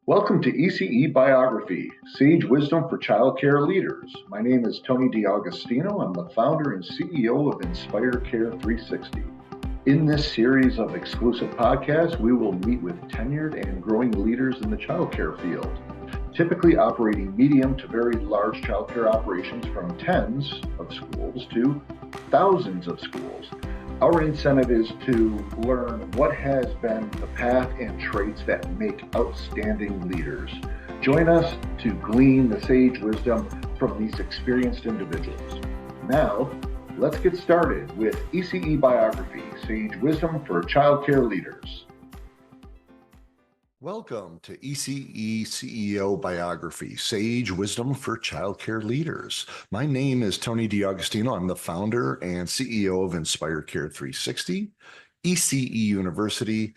Welcome to ECE Biography, Sage Wisdom for Childcare Leaders. My name is Tony D'Agostino. I'm the founder and CEO of Inspire Care 360. In this series of exclusive podcasts, we will meet with tenured and growing leaders in the childcare field, typically operating medium to very large childcare operations from tens of schools to thousands of schools. Our incentive is to learn what has been the path and traits that make outstanding leaders. Join us to glean the sage wisdom from these experienced individuals. Now, let's get started with ECE Biography, Sage Wisdom for Childcare Leaders. Welcome to ECE CEO Biography, Sage Wisdom for Childcare Leaders. My name is Tony D'Agostino. I'm the founder and CEO of Inspire Care 360, ECE University,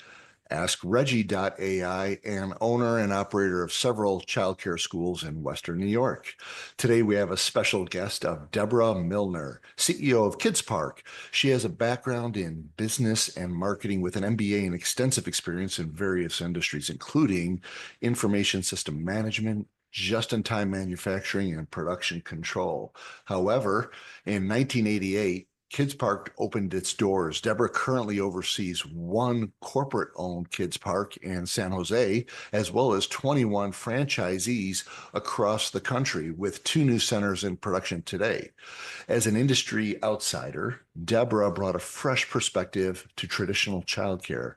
AskReggie.ai, and owner and operator of several childcare schools in Western New York. Today, we have a special guest of Debra Milner, CEO of KidsPark. She has a background in business and marketing with an MBA and extensive experience in various industries, including information system management, just-in-time manufacturing, and production control. However, in 1988, KidsPark opened its doors. Debra currently oversees one corporate-owned KidsPark in San Jose, as well as 21 franchisees across the country, with 2 new centers in production today. As an industry outsider, Debra brought a fresh perspective to traditional childcare,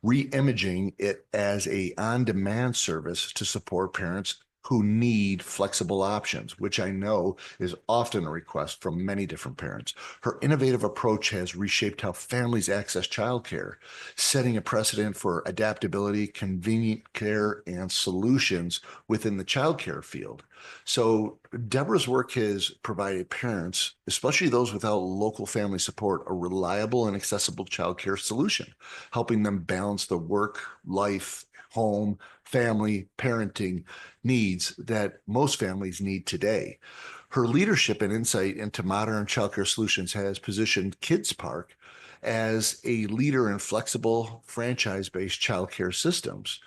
re-imaging it as an on-demand service to support parents who need flexible options, which I know is often a request from many different parents. Her innovative approach has reshaped how families access childcare, setting a precedent for adaptability, convenient care, and solutions within the childcare field. So Debra's work has provided parents, especially those without local family support, a reliable and accessible childcare solution, helping them balance the work, life, home, family, parenting needs that most families need today. Her leadership and insight into modern childcare solutions has positioned KidsPark as a leader in flexible, franchise-based childcare systems.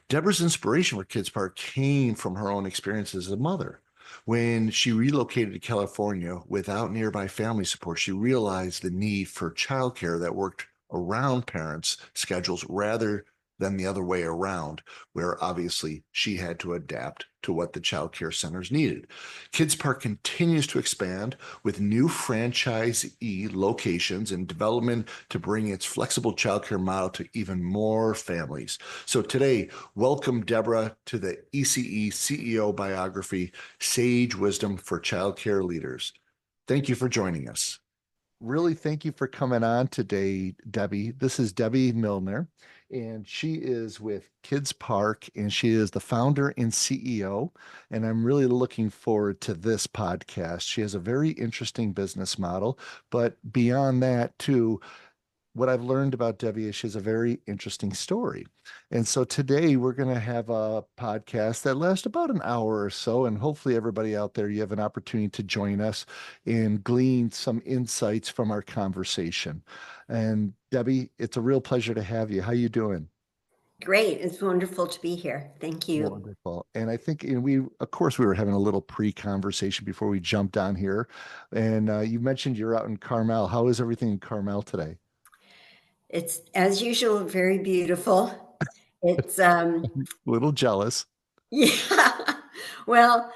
Debra's inspiration for KidsPark came from her own experience as a mother. When she relocated to California without nearby family support, she realized the need for childcare that worked around parents' schedules rather than the other way around, where obviously she had to adapt to what the childcare centers needed. KidsPark continues to expand with new franchisee locations and development to bring its flexible childcare model to even more families. So today, welcome Debra to the ECE CEO Biography, Sage Wisdom for Childcare Leaders. Thank you for joining us. Really, thank you for coming on today, Debbie. This is Debra Milner, and she is with KidsPark, and she is the founder and CEO, and I'm really looking forward to this podcast. She has a very interesting business model, but beyond that, too, what I've learned about Debbie is she has a very interesting story. And so today we're going to have a podcast that lasts about an hour or so. And hopefully everybody out there, you have an opportunity to join us and glean some insights from our conversation. And Debbie, it's a real pleasure to have you. How you doing? Great. It's wonderful to be here. Thank you. Wonderful. And I think of course, we were having a little pre-conversation before we jumped on here. And you mentioned you're out in Carmel. How is everything in Carmel today? It's, as usual, very beautiful. It's A little jealous. yeah. Well,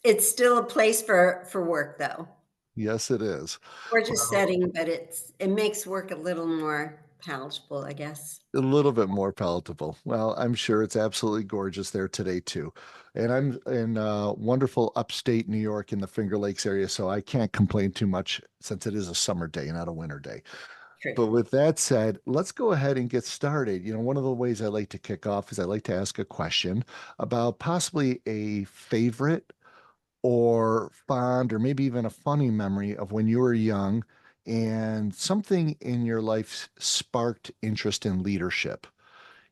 it's still a place for work though. Yes, it is. Gorgeous setting, but it makes work a little more palatable, I guess. A little bit more palatable. Well, I'm sure it's absolutely gorgeous there today too. And I'm in wonderful upstate New York in the Finger Lakes area, so I can't complain too much since it is a summer day, not a winter day. True. But with that said, let's go ahead and get started. One of the ways I like to kick off is I like to ask a question about possibly a favorite or fond or maybe even a funny memory of when you were young and something in your life sparked interest in leadership.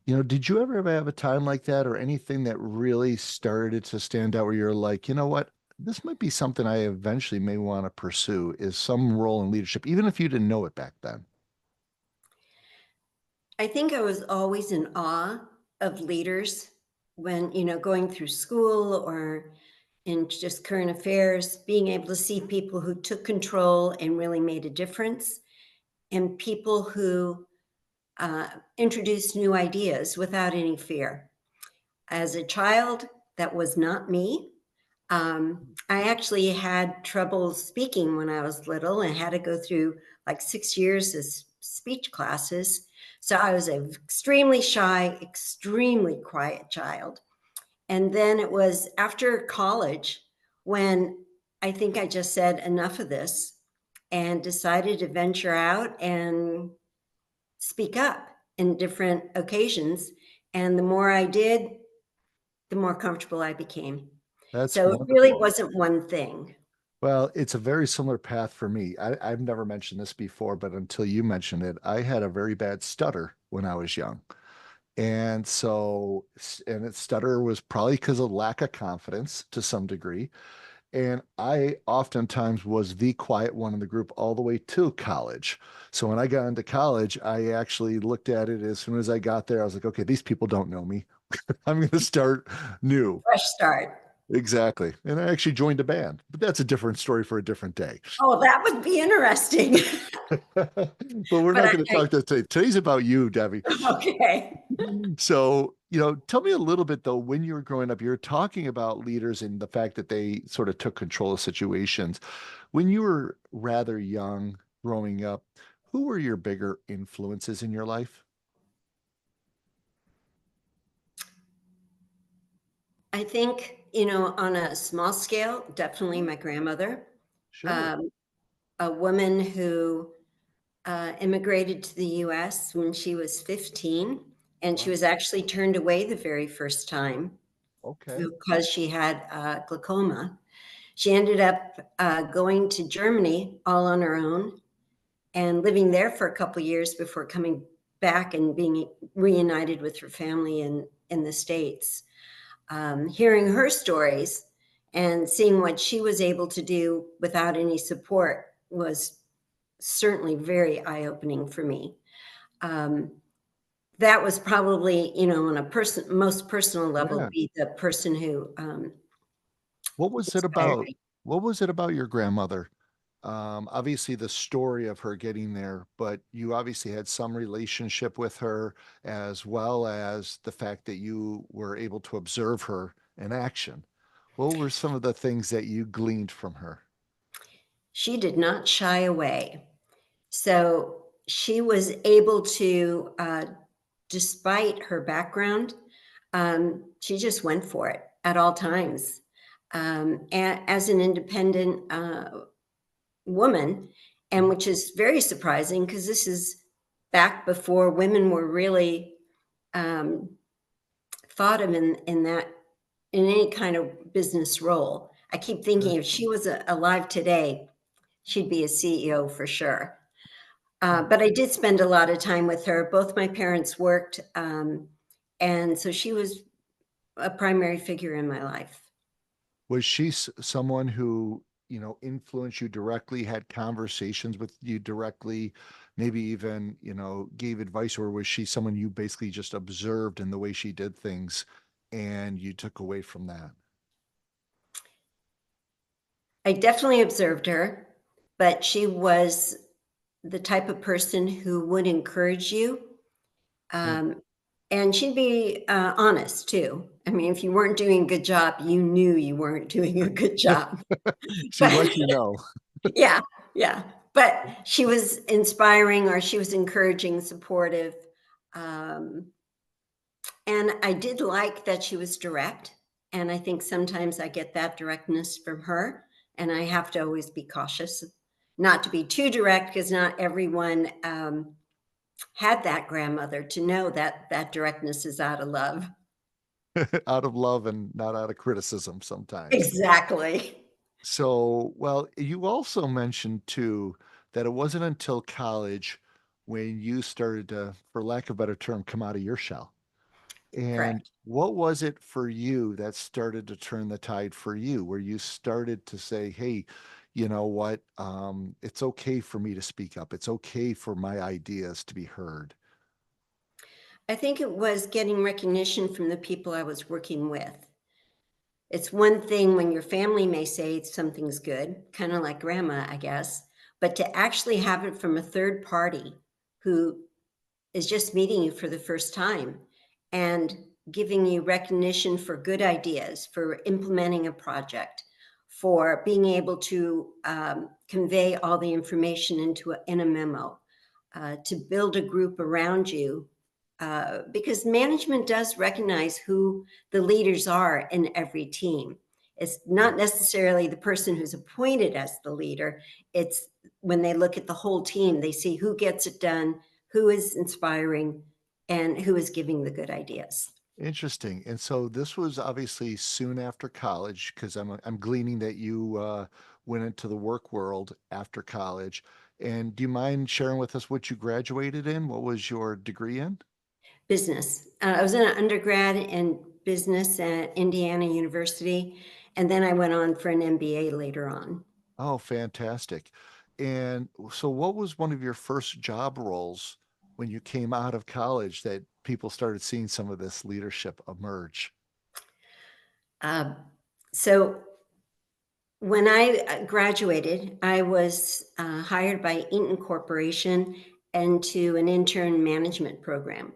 Did you ever have a time like that or anything that really started to stand out where you're like, you know what? This might be something I eventually may want to pursue is some role in leadership, even if you didn't know it back then. I think I was always in awe of leaders when, going through school or in just current affairs, being able to see people who took control and really made a difference, and people who introduced new ideas without any fear. As a child, that was not me. I actually had trouble speaking when I was little and had to go through like 6 years of speech classes. So I was an extremely shy, extremely quiet child. And then it was after college when I think I just said enough of this and decided to venture out and speak up in different occasions. And the more I did, the more comfortable I became. That's So it really wonderful. wasn't one thing. Well, it's a very similar path for me. I've never mentioned this before, but until you mentioned it, I had a very bad stutter when I was young. And so, and it stutter was probably because of lack of confidence to some degree. And I oftentimes was the quiet one in the group all the way to college. So when I got into college, I actually looked at it as soon as I got there. I was like, okay, these people don't know me. I'm going to start new. Fresh start. Exactly. And I actually joined a band, but that's a different story for a different day. Oh, that would be interesting. But we're But not going to talk that today. Today's about you, Debbie. okay. So, tell me a little bit though, when you were growing up, you're talking about leaders and the fact that they sort of took control of situations. When you were rather young growing up, who were your bigger influences in your life? I think, on a small scale, definitely my grandmother, Sure. um, a woman who immigrated to the US when she was 15, and she Wow. was actually turned away the very first time Okay. because she had glaucoma. She ended up going to Germany all on her own and living there for a couple of years before coming back and being reunited with her family in the States. Hearing her stories and seeing what she was able to do without any support was certainly very eye-opening for me. Um, that was probably, on a most personal level, Yeah. be the person who What was it inspired about? me. What was it about your grandmother? Obviously, the story of her getting there, but you obviously had some relationship with her, as well as the fact that you were able to observe her in action. What were some of the things that you gleaned from her? She did not shy away. So she was able to, despite her background, she just went for it at all times. As an independent woman, and which is very surprising because this is back before women were really um, thought of in that in any kind of business role. I keep thinking Sure. if she was alive today, she'd be a CEO for sure. Oh. But I did spend a lot of time with her. Both my parents worked, and so she was a primary figure in my life. Was she someone who, influenced you directly, had conversations with you directly, maybe even, gave advice, or was she someone you basically just observed in the way she did things and you took away from that? I definitely observed her, but she was the type of person who would encourage you. Yeah. Um, and she'd be honest too. I mean, if you weren't doing a good job, you knew you weren't doing a good job. She But let you know. yeah, yeah. But she was inspiring or she was encouraging, supportive. Um, and I did like that she was direct. And I think sometimes I get that directness from her. And I have to always be cautious not to be too direct because not everyone had that grandmother to know that that directness is out of love. Out of love and not out of criticism sometimes. Exactly. So, well, you also mentioned too that it wasn't until college when you started to, for lack of a better term, come out of your shell. And Correct. what was it for you that started to turn the tide for you, where you started to say, hey, you know what? It's okay for me to speak up. It's okay for my ideas to be heard. I think it was getting recognition from the people I was working with. It's one thing when your family may say something's good, kind of like grandma, I guess, but to actually have it from a third party who is just meeting you for the first time and giving you recognition for good ideas, for implementing a project, for being able to convey all the information in a memo, to build a group around you, because management does recognize who the leaders are in every team. It's not necessarily the person who's appointed as the leader. It's when they look at the whole team, they see who gets it done, who is inspiring, and who is giving the good ideas. Interesting. And so this was obviously soon after college, because I'm gleaning that you went into the work world after college. And do you mind sharing with us what you graduated in? What was your degree in? Business. I was an undergrad in business at Indiana University, and then I went on for an MBA later on. Oh, fantastic. And so what was one of your first job roles when you came out of college that people started seeing some of this leadership emerge? Uh, so when I graduated, I was hired by Eaton Corporation into an intern management program.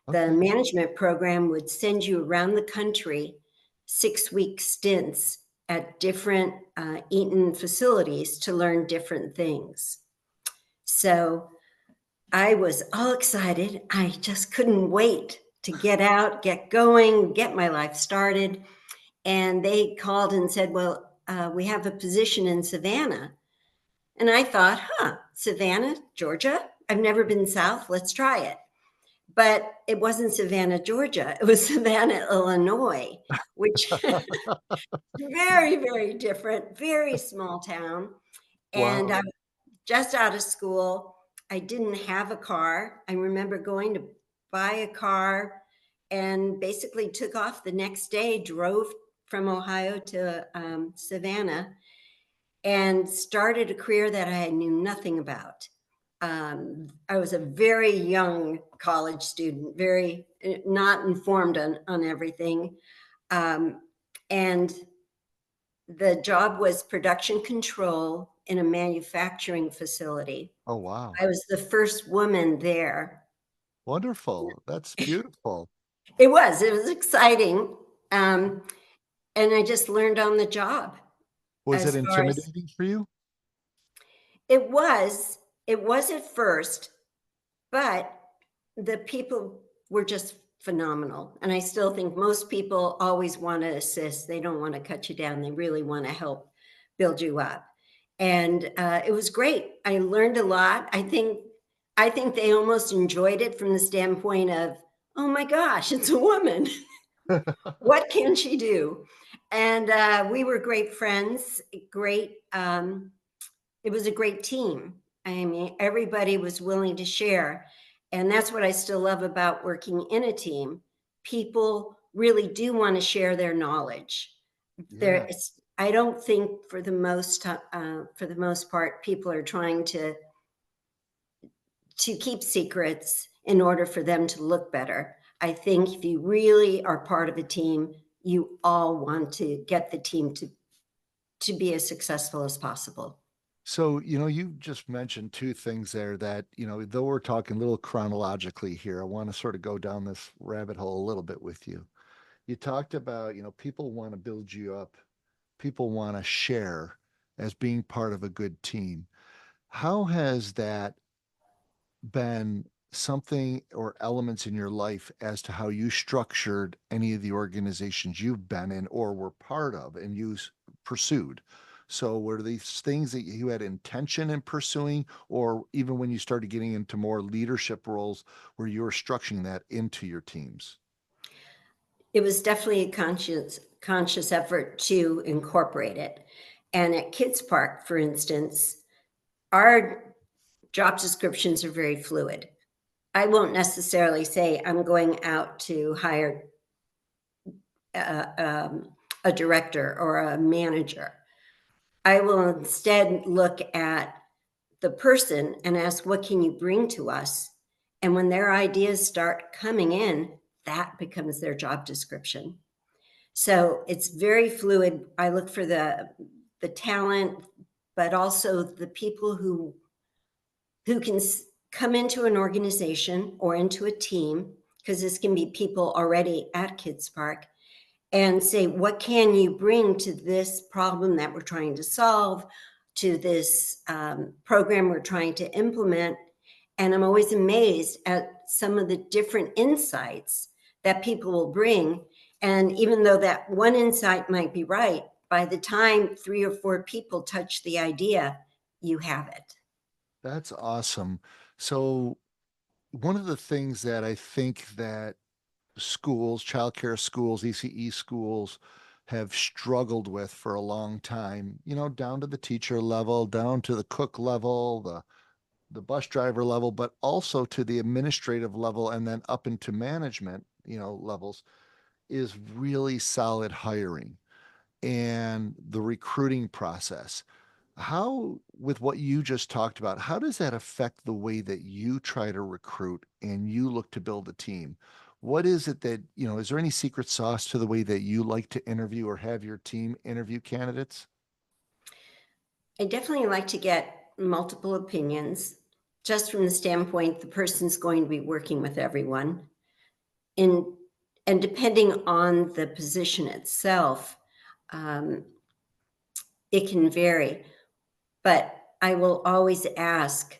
The Okay. management program would send you around the country 6-week stints at different Eaton facilities to learn different things. So I was all excited. I just couldn't wait to get out, get going, get my life started. And they called and said, well, we have a position in Savannah. And I thought, Savannah, Georgia? I've never been south. Let's try it. But it wasn't Savannah, Georgia. It was Savannah, Illinois, which very, very different, very small town. And I Wow. was just out of school. I didn't have a car. I remember going to buy a car and basically took off the next day, drove from Ohio to Savannah, and started a career that I knew nothing about. I was a very young college student, very not informed on everything. And the job was production control in a manufacturing facility. Oh, wow. I was the first woman there. Wonderful. That's beautiful. It was exciting. Um, and I just learned on the job Was it as far as intimidating for you? it was. It was at first, but the people were just phenomenal. And I still think most people always want to assist. They don't want to cut you down. They really want to help build you up. And it was great. I learned a lot. I think they almost enjoyed it from the standpoint of, oh my gosh, it's a woman. What can she do? And we were great friends, great. It was a great team. I mean, everybody was willing to share. And that's what I still love about working in a team. People really do want to share their knowledge. Yeah. I don't think for the most part, people are trying to keep secrets in order for them to look better. I think if you really are part of a team, you all want to get the team to be as successful as possible. So, you just mentioned two things there that, though we're talking a little chronologically here, I want to sort of go down this rabbit hole a little bit with you. You talked about, people want to build you up, people want to share as being part of a good team. How has that been something or elements in your life as to how you structured any of the organizations you've been in or were part of and pursued? So were these things that you had intention in pursuing, or even when you started getting into more leadership roles, where you were structuring that into your teams? It was definitely a conscious effort to incorporate it. And at KidsPark, for instance, our job descriptions are very fluid. I won't necessarily say I'm going out to hire a director or a manager. I will instead look at the person and ask, what can you bring to us? And when their ideas start coming in, that becomes their job description. So it's very fluid. I look for the talent, but also the people who can come into an organization or into a team, because this can be people already at KidsPark, and say, what can you bring to this problem that we're trying to solve, to this program we're trying to implement? And I'm always amazed at some of the different insights that people will bring. And even though that one insight might be right, by the time 3 or 4 people touch the idea, you have it. That's awesome. So one of the things that I think that schools, childcare schools, ECE schools have struggled with for a long time, down to the teacher level, down to the cook level, the bus driver level, but also to the administrative level and then up into management, levels, is really solid hiring and the recruiting process. How, with what you just talked about, how does that affect the way that you try to recruit and you look to build a team? What is it that, is there any secret sauce to the way that you like to interview or have your team interview candidates? I definitely like to get multiple opinions, just from the standpoint the person's going to be working with everyone. In, and depending on the position itself, um, it can vary. But I will always ask,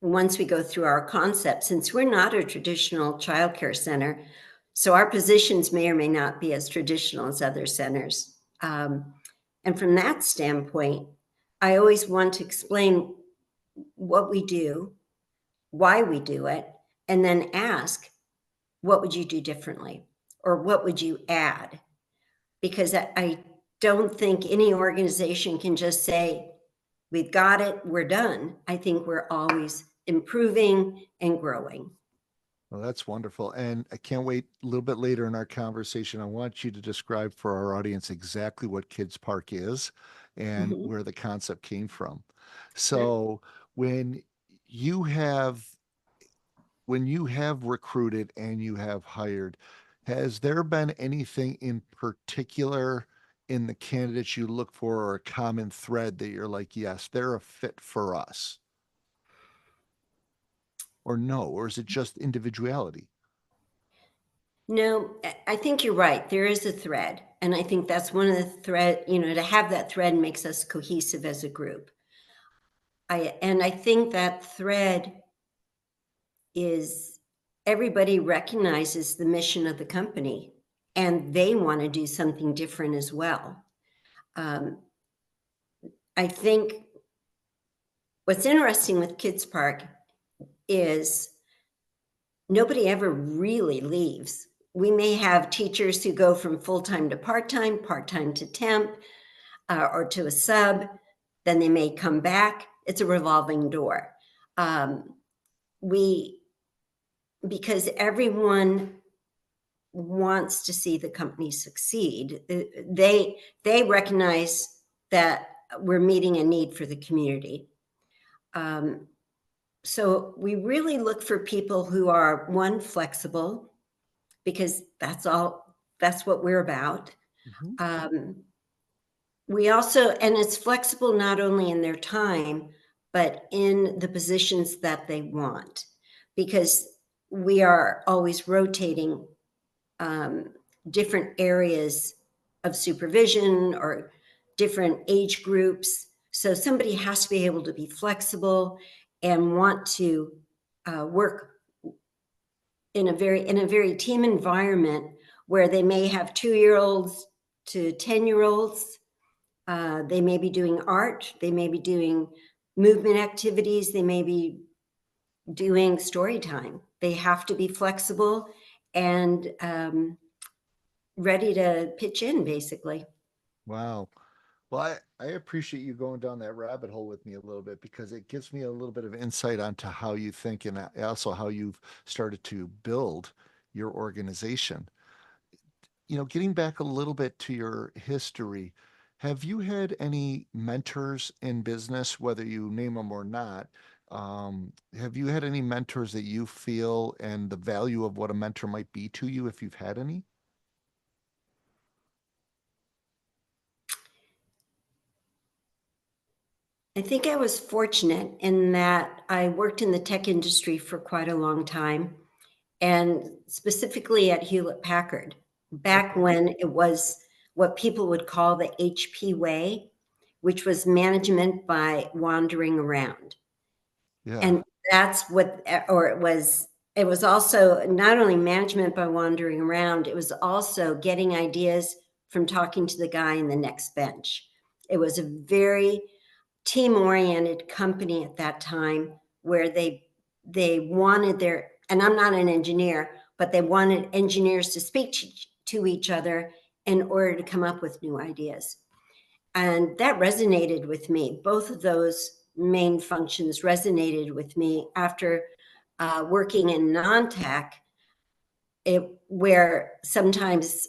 once we go through our concept, since we're not a traditional childcare center, so our positions may or may not be as traditional as other centers. And from that standpoint, I always want to explain what we do, why we do it, and then ask, what would you do differently? Or what would you add? Because I don't think any organization can just say, we've got it, we're done. I think we're always improving and growing. Well, that's wonderful. And I can't wait a little bit later in our conversation. I want you to describe for our audience exactly what Kids Park is and Mhm. where the concept came from. Sure. So when you have when you have recruited and you have hired, has there been anything in particular in the candidates you look for or a common thread that you're like, yes, they're a fit for us? Or no? Or is it just individuality? No, I think you're right. There is a thread. And I think that's one of the thread, to have that thread makes us cohesive as a group. And I think that thread is, everybody recognizes the mission of the company and they want to do something different as well. I think what's interesting with KidsPark is nobody ever really leaves. We may have teachers who go from full-time to part-time to temp, or to a sub, then they may come back. It's a revolving door. Because everyone wants to see the company succeed. They recognize that we're meeting a need for the community. So we really look for people who are, one, flexible, because that's what we're about. Mhm. We also, and it's flexible not only in their time, but in the positions that they want, because we are always rotating different areas of supervision or different age groups. So somebody has to be able to be flexible and want to work in a very team environment, where they may have 2-year-olds to 10-year-olds. They may be doing art, they may be doing movement activities, they may be doing story time. They have to be flexible and ready to pitch in, basically. Wow. Well, I appreciate you going down that rabbit hole with me a little bit because it gives me a little bit of insight onto how you think and also how you've started to build your organization. Getting back a little bit to your history, have you had any mentors in business, whether you name them or not, Have you had any mentors that you feel and the value of what a mentor might be to you if you've had any? I think I was fortunate in that I worked in the tech industry for quite a long time, and specifically at Hewlett Packard, back Okay. when it was what people would call the HP way, which was management by wandering around. Yeah. And that's what, or it was also not only management by wandering around, it was also getting ideas from talking to the guy in the next bench. It was a very team-oriented company at that time where they wanted their, and I'm not an engineer, but they wanted engineers to speak to each other in order to come up with new ideas. And that resonated with me. Both of those main functions resonated with me after working in non-tech, where sometimes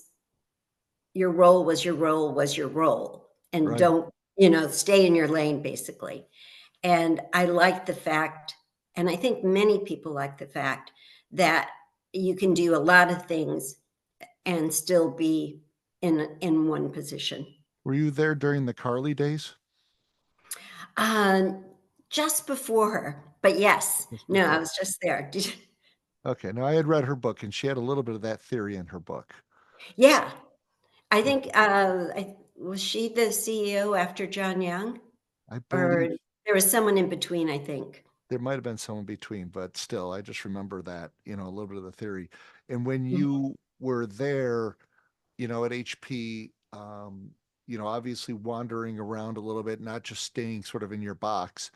your role was your role was your role, and Right. don't, stay in your lane, basically. And I like the fact, and I think many people like the fact, that you can do a lot of things and still be in one position. Were you there during the Carly days? Um, just before her, but yes. Just No, I before. was just there. Did you? Okay. Now I had read her book and she had a little bit of that theory in her book. Yeah, I think, was she the CEO after John Young? I Or believe there was someone in between, I think. there might have been someone between, but still, I just remember that, a little bit of the theory. And when Mhm. you were there, at HP, obviously wandering around a little bit, not just staying sort of in your box.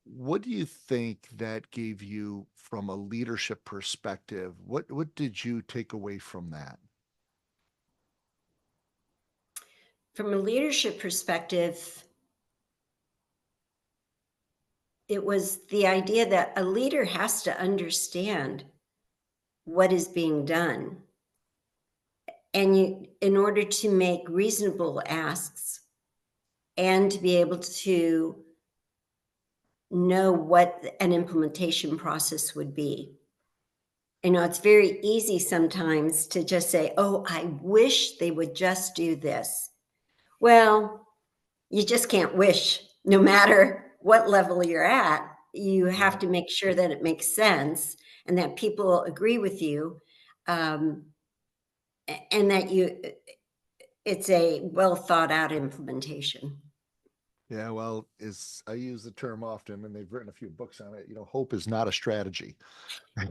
What do you think that gave you from a leadership perspective? What did you take away from that? From a leadership perspective, it was the idea that a leader has to understand what is being done. And in order to make reasonable asks and to be able to know what an implementation process would be. It's very easy sometimes to just say, oh, I wish they would just do this. Well, you just can't wish, no matter what level you're at. You have Right. to make sure that it makes sense and that people agree with you, um, and that it's a well thought out implementation. Yeah, well, is I use the term often, and they've written a few books on it. Hope is not a strategy.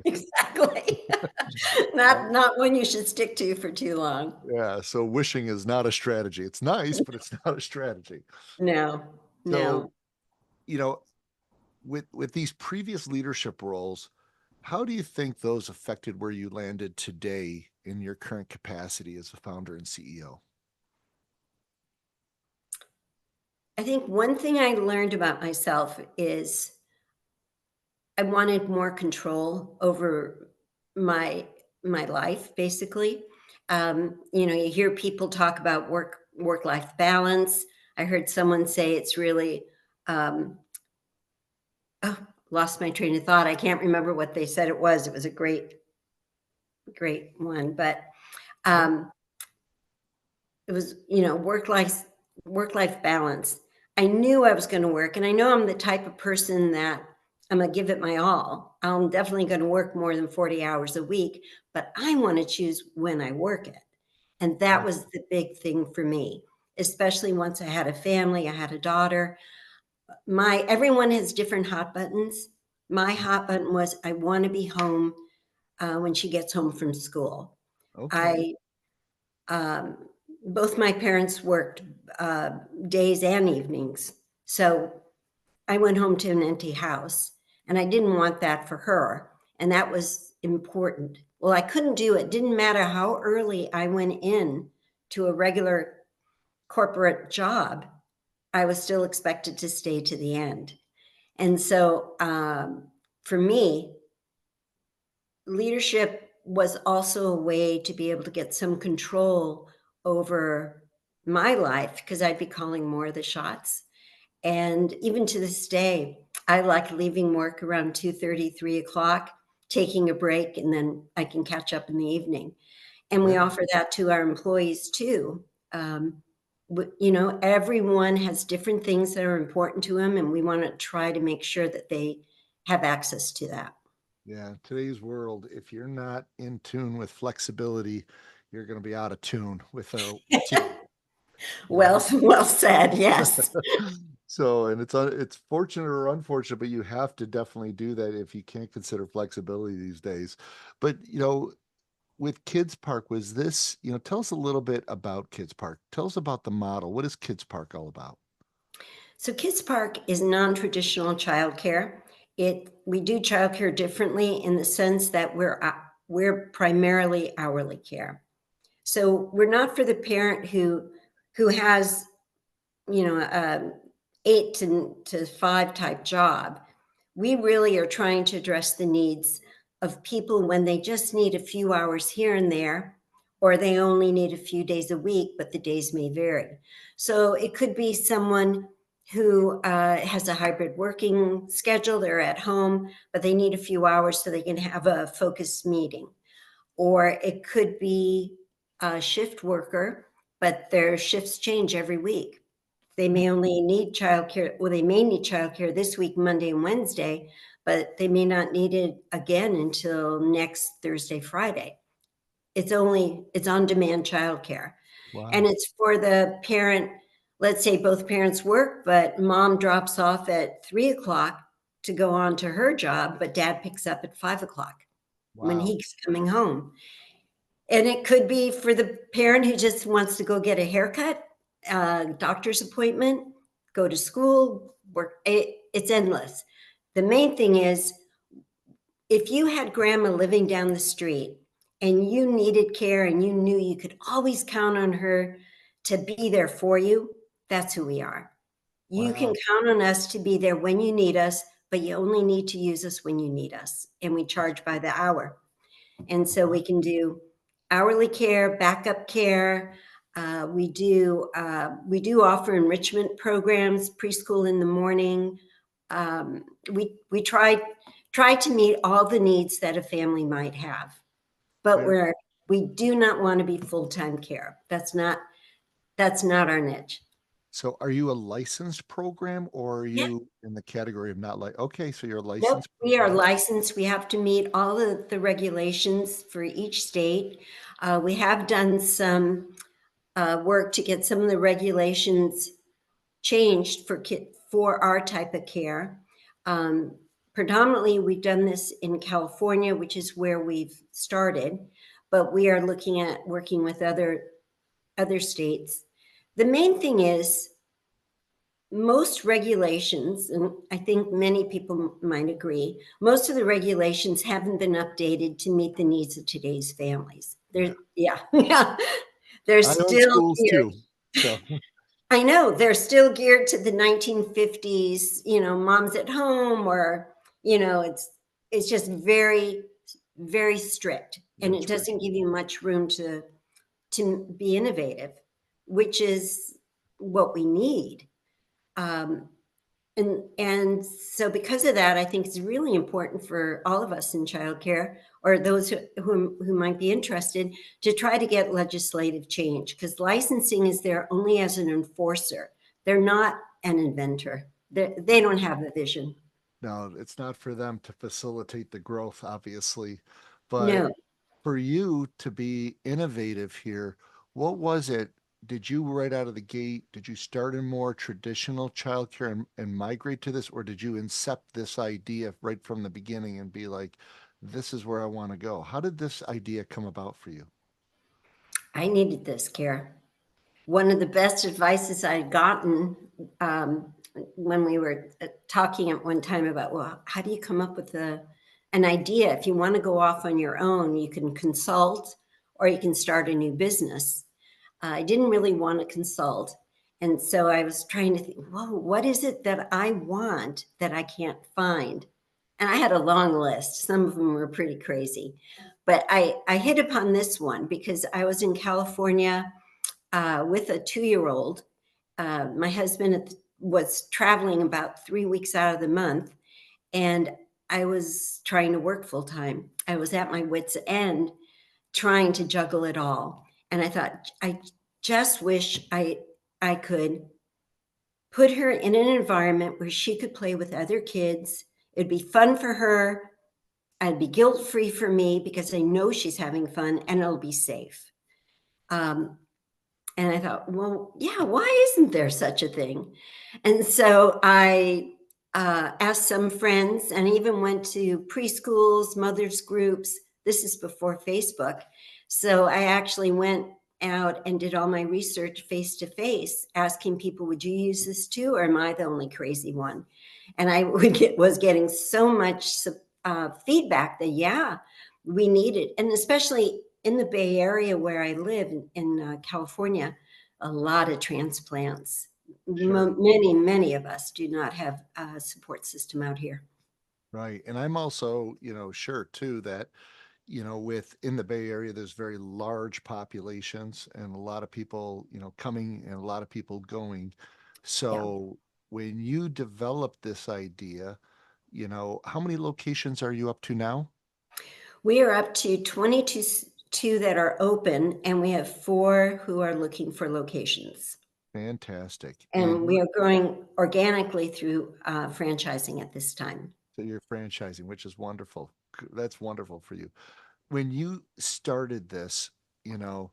Exactly. Right. Not one you should stick to for too long. Yeah, so wishing is not a strategy. It's nice, but it's not a strategy. No, So, no. you know, with these previous leadership roles, how do you think those affected where you landed today in your current capacity as a founder and CEO? I think one thing I learned about myself is I wanted more control over my my life, basically. You hear people talk about work-life balance. I heard someone say it's really, um, oh, lost my train of thought. I can't remember what they said it was. It was a great one, but Yeah. um, it was, work-life balance. I knew I was going to work, and I know I'm the type of person that I'm going to give it my all. I'm definitely going to work more than 40 hours a week, but I want to choose when I work it. And that Right. was the big thing for me, especially once I had a family, I had a daughter. Everyone has different hot buttons. My hot button was I want to be home when she gets home from school. Okay. I um, both my parents worked uh, days and evenings. So I went home to an empty house, and I didn't want that for her. And that was important. Well, I couldn't do it. Didn't matter how early I went in to a regular corporate job, I was still expected to stay to the end. And so for me, leadership was also a way to be able to get some control over my life because I'd be calling more of the shots. And even to this day, I like leaving work around 2:30, 3 o'clock, taking a break, and then I can catch up in the evening. And we offer that to our employees too. You know, everyone has different things that are important to them, and we want to try to make sure that they have access to that. Yeah, today's world, if you're not in tune with flexibility, you're going to be out of tune with with you. Well, well said. Yes. So, and it's fortunate or unfortunate, but you have to definitely do that if you can't consider flexibility these days. But, with KidsPark, was this, tell us a little bit about KidsPark. Tell us about the model. What is KidsPark all about? So KidsPark is non-traditional childcare. We do childcare differently in the sense that we're primarily hourly care. So we're not for the parent who has, you know, a 8 to 5 type job. We really are trying to address the needs of people when they just need a few hours here and there, or they only need a few days a week, but the days may vary. So it could be someone who has a hybrid working schedule. They're at home, but they need a few hours so they can have a focused meeting. Or it could be a shift worker, but their shifts change every week. They may only need childcare, well, they may need childcare this week, Monday and Wednesday, but they may not need it again until next Thursday, Friday. It's on-demand childcare. And Wow. it's for the parent, let's say both parents work, but mom drops off at 3 o'clock to go on to her job, but dad picks up at 5 o'clock when Wow. he's coming home. And it could be for the parent who just wants to go get a haircut, doctor's appointment, go to school, work. It's endless. The main thing is, if you had grandma living down the street and you needed care and you knew you could always count on her to be there for you, that's who we are. You can Wow. count on us to be there when you need us, but you only need to use us when you need us. And we charge by the hour. And so we can do hourly care, backup care. We do offer enrichment programs, preschool in the morning. We try to meet all the needs that a family might have, but And we do not want to be full-time care. That's not our niche. so are you a licensed program or are Yeah. you in the category of not like, okay, so you're a Nope, licensed we are program? licensed. We have to meet all the regulations for each state. We have done some work to get some of the regulations changed for our type of care. Predominantly, we've done this in California, which is where we've started, but we are looking at working with other states. The main thing is, most regulations, and I think many people might agree, most of the regulations haven't been updated to meet the needs of today's families. Yeah. Yeah, they're I own still schools geared. too. So I know they're still geared to the 1950s, moms at home, or, it's just very, very strict. And it that's doesn't rigid. give you much room to be innovative, which is what we need. Um, and so because of that, I think it's really important for all of us in childcare, or those who might be interested, to try to get legislative change, because licensing is there only as an enforcer. They're not an inventor. They don't have a vision. No, it's not for them to facilitate the growth, obviously. But No. for you to be innovative here, what was it? Did you right out of the gate, did you start in more traditional childcare and migrate to this, or did you incept this idea right from the beginning and be like, this is where I want to go? How did this idea come about for you? I needed this, Kara. One of the best advices I'd gotten, when we were talking at one time about, well, how do you come up with an idea? If you want to go off on your own, you can consult or you can start a new business. I didn't really want to consult. And so I was trying to think, whoa, what is it that I want that I can't find? And I had a long list. Some of them were pretty crazy. But I hit upon this one because I was in California with a 2-year-old. My husband was traveling about 3 weeks out of the month, and I was trying to work full time. I was at my wit's end trying to juggle it all. And I thought, I just wish I could put her in an environment where she could play with other kids. It'd be fun for her. I'd be guilt-free for me because I know she's having fun, and it'll be safe. And I thought, well, yeah, why isn't there such a thing? And so I asked some friends and even went to preschools, mothers groups. This is before Facebook. So I actually went out and did all my research face to face, asking people, would you use this too? Or am I the only crazy one? And I was getting so much feedback that, yeah, we need it. And especially in the Bay Area where I live in California, a lot of transplants. Sure. Many of us do not have a support system out here. Right. And I'm also, sure too that, in the Bay Area, there's very large populations and a lot of people, coming and a lot of people going. Yeah. So when you developed this idea, how many locations are you up to now? We are up to 22 that are open, and we have 4 who are looking for locations. Fantastic. And we are growing organically through franchising at this time. So you're franchising, which is wonderful. That's wonderful for you. When you started this, you know,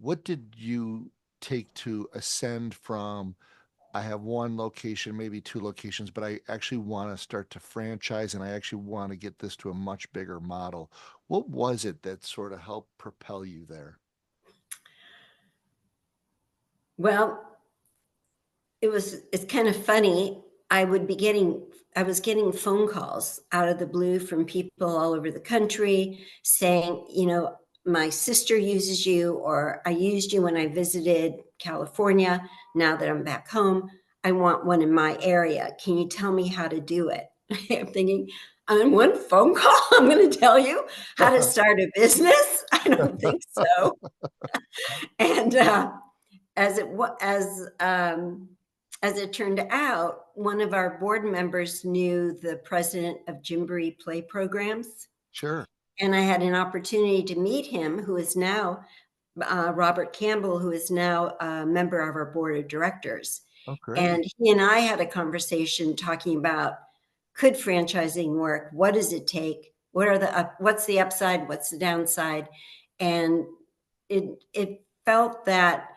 what did you take to ascend from, I have one location, maybe 2 locations, but I actually want to start to franchise and I actually want to get this to a much bigger model. What was it that sort of helped propel you there? Well, it's kind of funny. I was getting phone calls out of the blue from people all over the country saying, my sister uses you, or I used you when I visited California. Now that I'm back home, I want one in my area. Can you tell me how to do it? I'm thinking, on one phone call, I'm going to tell you how to start a business? I don't think so. And as it wa- as it turned out, one of our board members knew the president of Gymboree Play Programs, Sure. and I had an opportunity to meet him, who is now Robert Campbell, who is now a member of our board of directors. Oh, great. And he and I had a conversation talking about, could franchising work? What does it take? What's the upside? What's the downside? And it felt that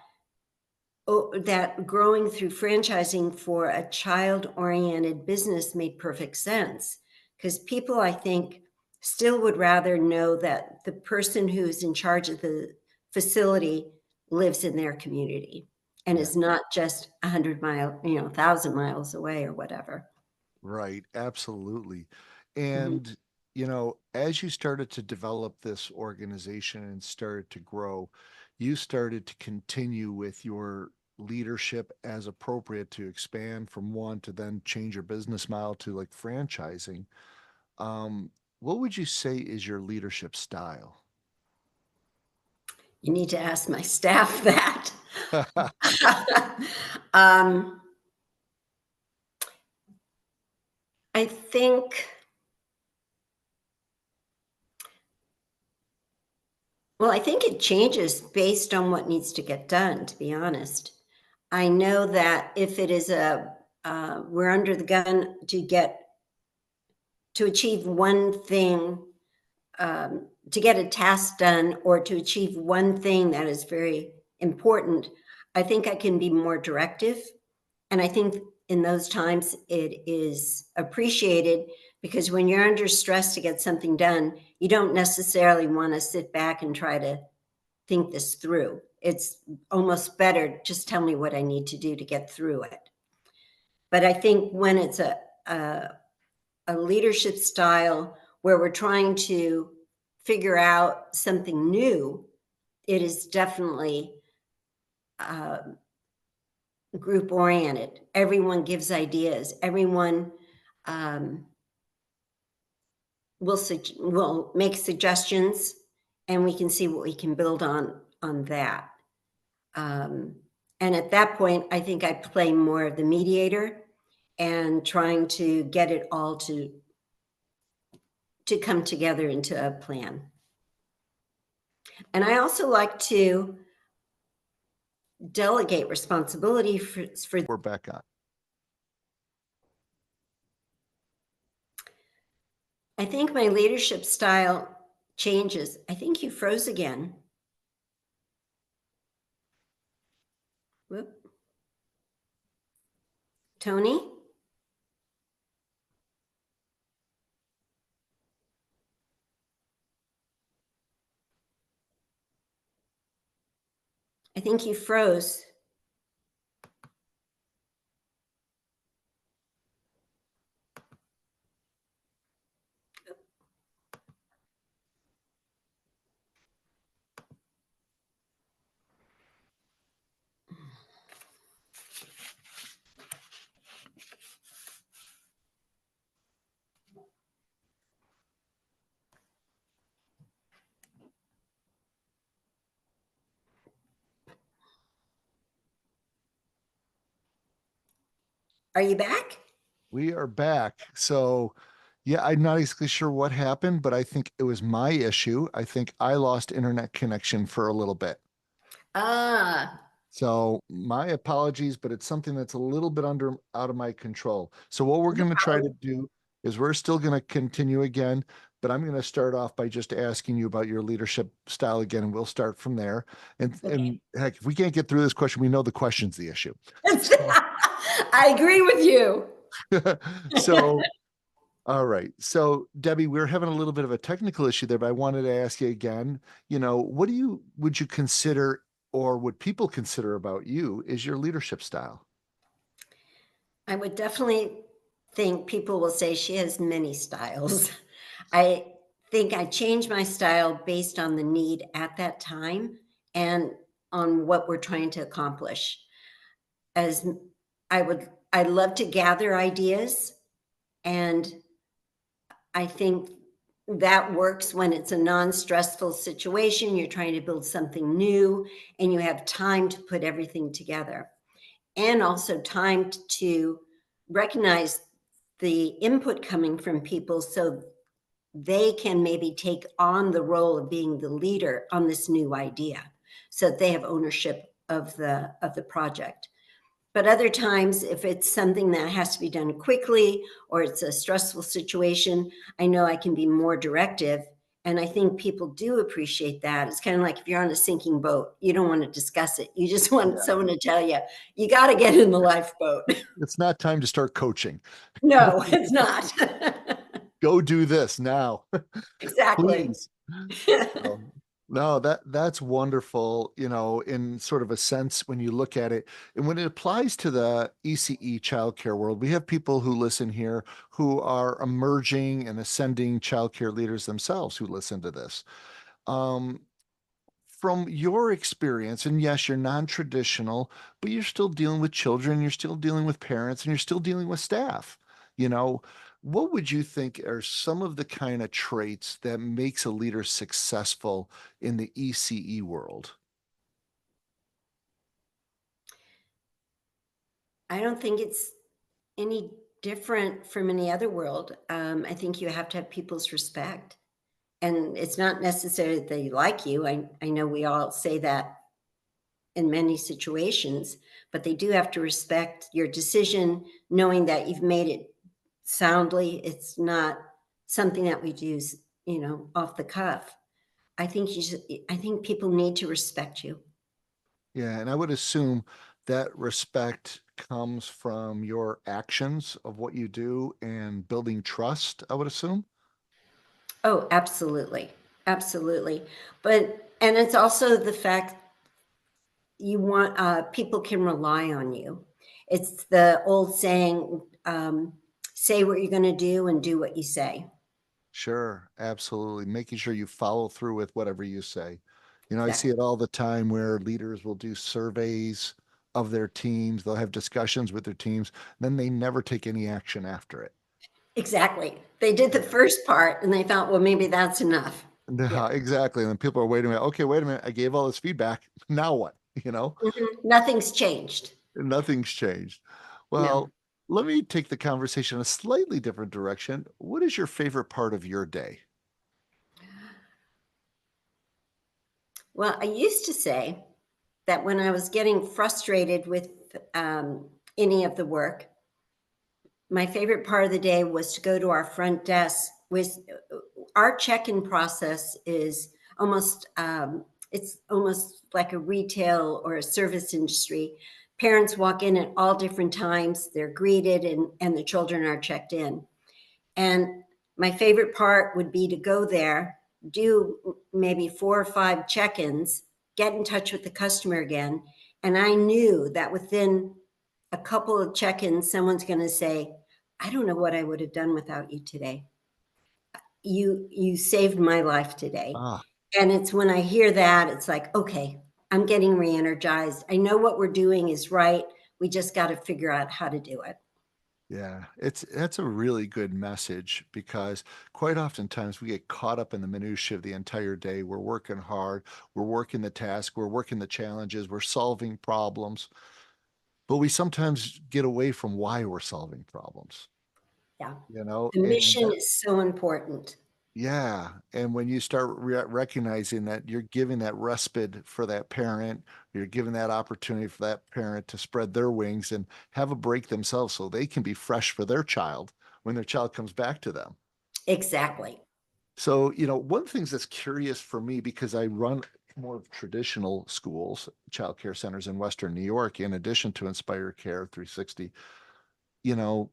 that growing through franchising for a child-oriented business made perfect sense, because people, I think, still would rather know that the person who's in charge of the facility lives in their community and Yeah. is not just 1,000 miles away or whatever. Right, absolutely. Mhm. And, as you started to develop this organization and started to grow, you started to continue with your leadership as appropriate to expand from one to then change your business model to like franchising. What would you say is your leadership style? You need to ask my staff that. um, I think Well, I think it changes based on what needs to get done, to be honest. I know that if it is we're under the gun to achieve one thing, to get a task done or to achieve one thing that is very important, I think I can be more directive. And I think in those times it is appreciated, because when you're under stress to get something done, you don't necessarily want to sit back and try to think this through. It's almost better, just tell me what I need to do to get through it. But I think when it's a, a leadership style where we're trying to figure out something new, it is definitely uh, group oriented. Everyone gives ideas. Everyone um, will make suggestions, and we can see what we can build on that. Um, And at that point, I think I play more of the mediator and trying to get it all to come together into a plan. And I also like to delegate responsibility for We're back on. I think my leadership style changes. I think you froze again. Whoop. Tony? I think you froze. Are you back? We are back. So, yeah, I'm not exactly sure what happened, but I think it was my issue. I think I lost internet connection for a little bit. Ah, So, my apologies, but it's something that's a little bit out of my control. So, what we're no going to try to problem. do is we're still going to continue again, but I'm going to start off by just asking you about your leadership style again, and we'll start from there. And Okay. heck, if we can't get through this question, we know the question's the issue. So, I agree with you. so all right. So, Debbie, we're having a little bit of a technical issue there, but I wanted to ask you again, what would you consider or would people consider about you is your leadership style? I would definitely think people will say she has many styles. I think I change my style based on the need at that time and on what we're trying to accomplish. As I love to gather ideas, and I think that works when it's a non-stressful situation. You're trying to build something new and you have time to put everything together, and also time to recognize the input coming from people so they can maybe take on the role of being the leader on this new idea so that they have ownership of the project. But other times, if it's something that has to be done quickly or it's a stressful situation, I know I can be more directive. And I think people do appreciate that. It's kind of like if you're on a sinking boat, you don't want to discuss it. You just want Yeah. someone to tell you, you got to get in the lifeboat. It's not time to start coaching. No, it's not. Go do this now, Exactly. please. So, no, that's wonderful, in sort of a sense when you look at it. And when it applies to the ECE childcare world, we have people who listen here who are emerging and ascending childcare leaders themselves who listen to this. Um, from your experience, and yes, you're non-traditional, but you're still dealing with children, you're still dealing with parents, and you're still dealing with staff. You know, what would you think are some of the kind of traits that makes a leader successful in the ECE world? I don't think it's any different from any other world. I think you have to have people's respect. And it's not necessarily that they like you. I know we all say that in many situations, but they do have to respect your decision, knowing that you've made it soundly. It's not something that we do, off the cuff. I think people need to respect you. Yeah, and I would assume that respect comes from your actions of what you do and building trust, I would assume. Oh, absolutely. Absolutely. And it's also the fact you want people can rely on you. It's the old saying, say what you're going to do and do what you say. Sure, absolutely. Making sure you follow through with whatever you say. I see Exactly. it all the time where leaders will do surveys of their teams, they'll have discussions with their teams, then they never take any action after it. Exactly. They did the first part and they thought, well, maybe that's enough. No, Yeah. exactly. And then people are waiting a minute. Okay, wait a minute. I gave all this feedback. Now what? you know, Nothing's changed. nothing's changed. No. Well, let me take the conversation a slightly different direction. What is your favorite part of your day? Well, I used to say that when I was getting frustrated with any of the work, my favorite part of the day was to go to our front desk. With our check-in process is almost it's almost like a retail or a service industry. Parents walk in at all different times. They're greeted, and the children are checked in. And my favorite part would be to go there, do maybe 4 or 5 check-ins, get in touch with the customer again. And I knew that within a couple of check-ins, someone's going to say, I don't know what I would have done without you today. You saved my life today. Ah, And it's when I hear that, it's like, okay, I'm getting re-energized. I know what we're doing is right. We just got to figure out how to do it. yeah, that's a really good message because quite oftentimes we get caught up in the minutia of the entire day. We're working hard, we're working the task, we're working the challenges, we're solving problems, but we sometimes get away from why we're solving problems, Yeah. you know, The and mission that, is so important. yeah. And when you start recognizing that you're giving that respite for that parent, you're giving that opportunity for that parent to spread their wings and have a break themselves so they can be fresh for their child when their child comes back to them. Exactly. So, one of the things that's curious for me because I run more of traditional schools, childcare centers in Western New York, in addition to Inspire Care 360, you know,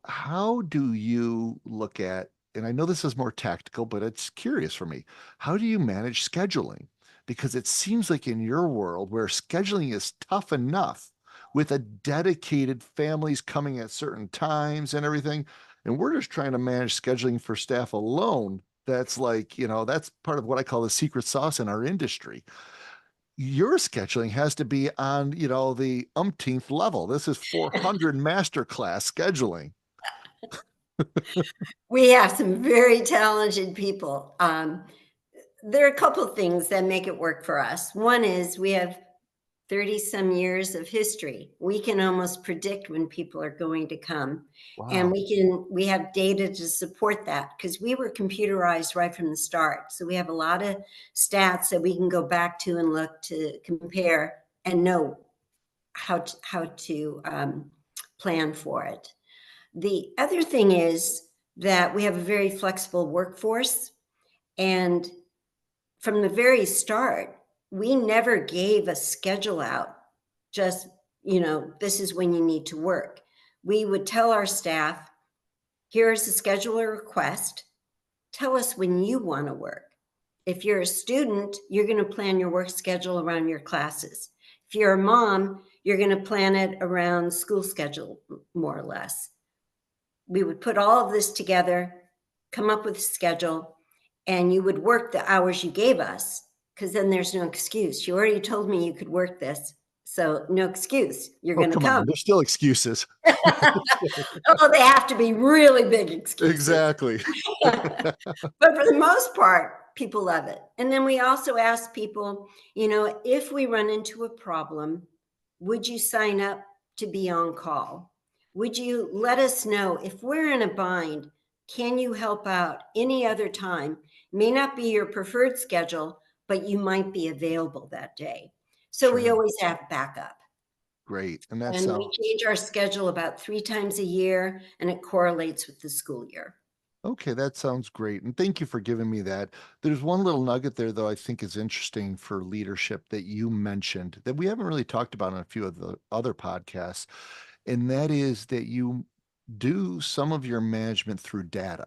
how do you look at, and I know this is more tactical, but it's curious for me, how do you manage scheduling? Because it seems like in your world where scheduling is tough enough with a dedicated families coming at certain times and everything, and we're just trying to manage scheduling for staff alone. That's like, that's part of what I call the secret sauce in our industry. Your scheduling has to be on, the umpteenth level. This is 400 masterclass scheduling. We have some very talented people. There are a couple of things that make it work for us. One is we have 30 some years of history. We can almost predict when people are going to come. And Wow. we have data to support that because we were computerized right from the start. So we have a lot of stats that we can go back to and look to compare and know how to plan for it. The other thing is that we have a very flexible workforce. And from the very start, we never gave a schedule out, just, this is when you need to work. We would tell our staff, here's the scheduler request. Tell us when you want to work. If you're a student, you're going to plan your work schedule around your classes. If you're a mom, you're going to plan it around school schedule, more or less. We would put all of this together, come up with a schedule, and you would work the hours you gave us, because then there's no excuse. You already told me you could work this, so no excuse. You're Oh, going to come on. come. There's still excuses. Oh, they have to be really big excuses. Exactly. But for the most part, people love it. And then we also ask people, if we run into a problem, would you sign up to be on call? Would you let us know if we're in a bind? Can you help out any other time? May not be your preferred schedule, but you might be available that day. So we Sure. always have backup. Great. And that And we sounds change our schedule about 3 times a year, and it correlates with the school year. okay. That sounds great. And thank you for giving me that. There's one little nugget there, though, I think is interesting for leadership that you mentioned that we haven't really talked about in a few of the other podcasts. And that is that you do some of your management through data.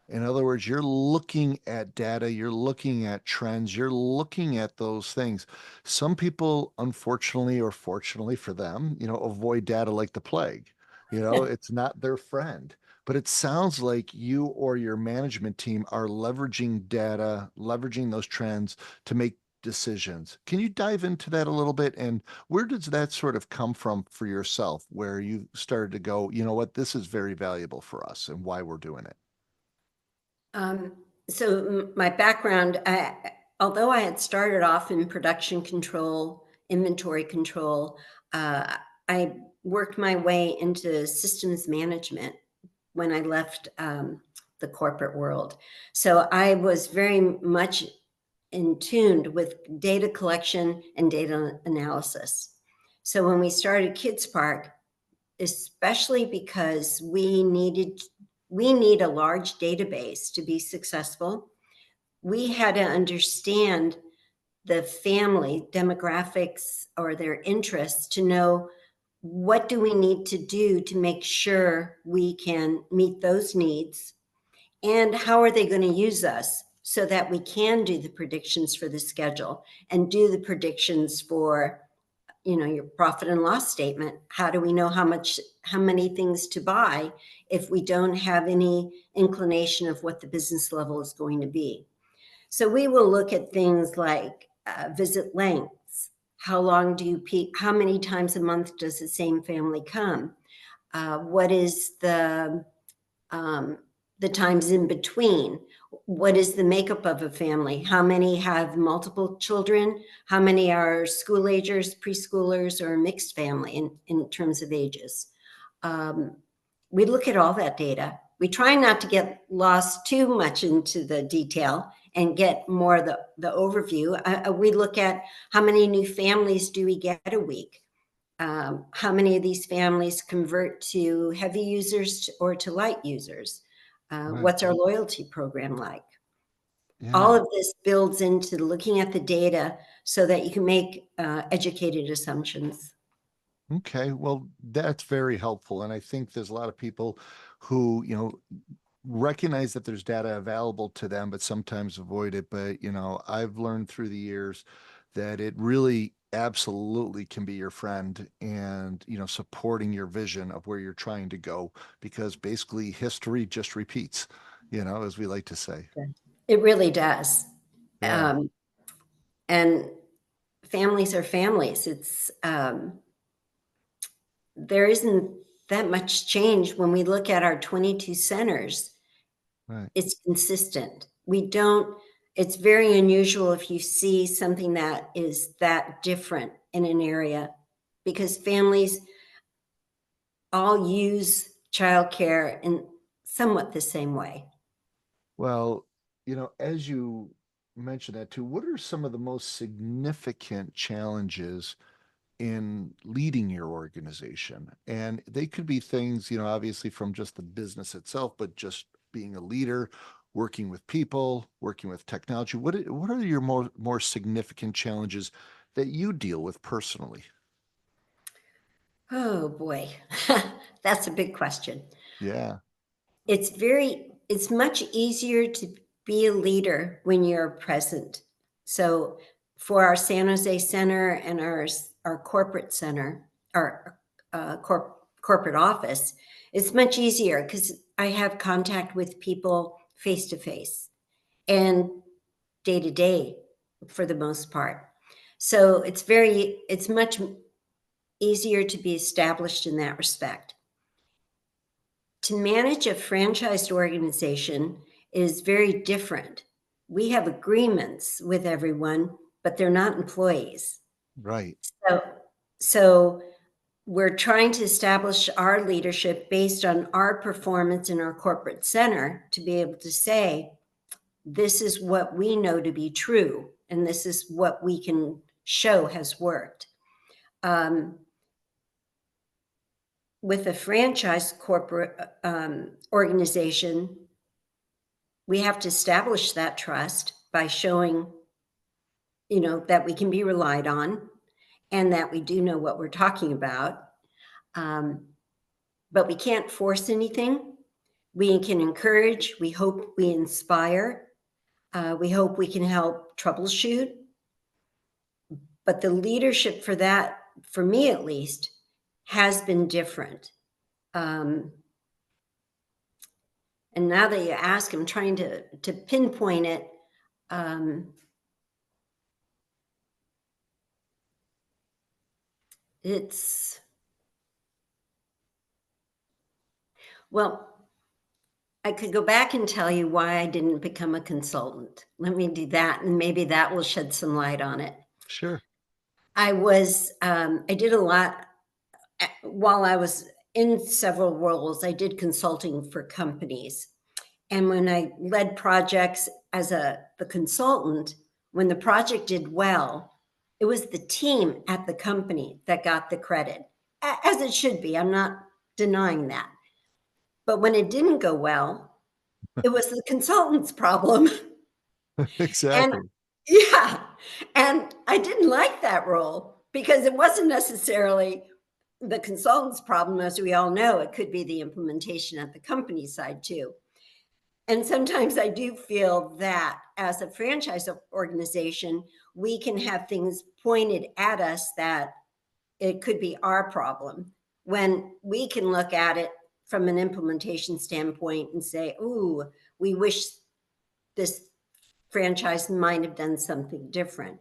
In other words, you're looking at data, you're looking at trends, you're looking at those things. Some people, unfortunately or fortunately for them, avoid data like the plague. It's not their friend. But it sounds like you or your management team are leveraging data, leveraging those trends to make decisions. Can you dive into that a little bit? And where does that sort of come from for yourself, where you started to go, you know what, this is very valuable for us and why we're doing it? So my background, although I had started off in production control inventory control. I worked my way into systems management when I left the corporate world. So I was very much in tune with data collection and data analysis. So when we started KidsPark, especially because we need a large database to be successful, we had to understand the family demographics or their interests to know what do we need to do to make sure we can meet those needs, and how are they going to use us so that we can do the predictions for the schedule and do the predictions for, you know, your profit and loss statement. How do we know how many things to buy if we don't have any inclination of what the business level is going to be? So we will look at things like visit lengths. How many times a month does the same family come? What is the times in between? What is the makeup of a family? How many have multiple children? How many are school agers, preschoolers, or a mixed family in terms of ages? We look at all that data. We try not to get lost too much into the detail and get more the overview. We look at how many new families do we get a week? How many of these families convert to heavy users or to light users? Right. What's our loyalty program like? Yeah. All of this builds into looking at the data so that you can make educated assumptions. Okay, well, that's very helpful. And I think there's a lot of people who, recognize that there's data available to them, but sometimes avoid it. But, I've learned through the years that it really absolutely can be your friend and, supporting your vision of where you're trying to go, because basically history just repeats, as we like to say. It really does. Yeah. And families are families. There isn't that much change when we look at our 22 centers. Right. It's consistent. It's very unusual if you see something that is that different in an area, because families all use childcare in somewhat the same way. Well, as you mentioned that too, what are some of the most significant challenges in leading your organization? And they could be things, obviously from just the business itself, but just being a leader, working with people, working with technology. What are your more significant challenges that you deal with personally? Oh boy, that's a big question. Yeah. It's much easier to be a leader when you're present. So for our San Jose Center and our corporate center, our corporate office, it's much easier because I have contact with people face to face and day to day for the most part. So it's much easier to be established in that respect. To manage a franchised organization is very different. We have agreements with everyone, but they're not employees. Right. So we're trying to establish our leadership based on our performance in our corporate center to be able to say, this is what we know to be true, and this is what we can show has worked. With a franchise corporate organization, we have to establish that trust by showing, that we can be relied on and that we do know what we're talking about. But we can't force anything. We can encourage, we hope we inspire, we hope we can help troubleshoot. But the leadership for that, for me at least, has been different. And now that you ask, I'm trying to pinpoint it. Well, I could go back and tell you why I didn't become a consultant. Let me do that, and maybe that will shed some light on it. Sure. I did a lot while I was in several roles. I did consulting for companies. And when I led projects as the consultant, when the project did well, it was the team at the company that got the credit, as it should be. I'm not denying that. But when it didn't go well, it was the consultant's problem. And Exactly. yeah, and I didn't like that role because it wasn't necessarily the consultant's problem. As we all know, it could be the implementation at the company side too. And sometimes I do feel that as a franchise organization, we can have things pointed at us that it could be our problem when we can look at it from an implementation standpoint and say, ooh, we wish this franchise might have done something different.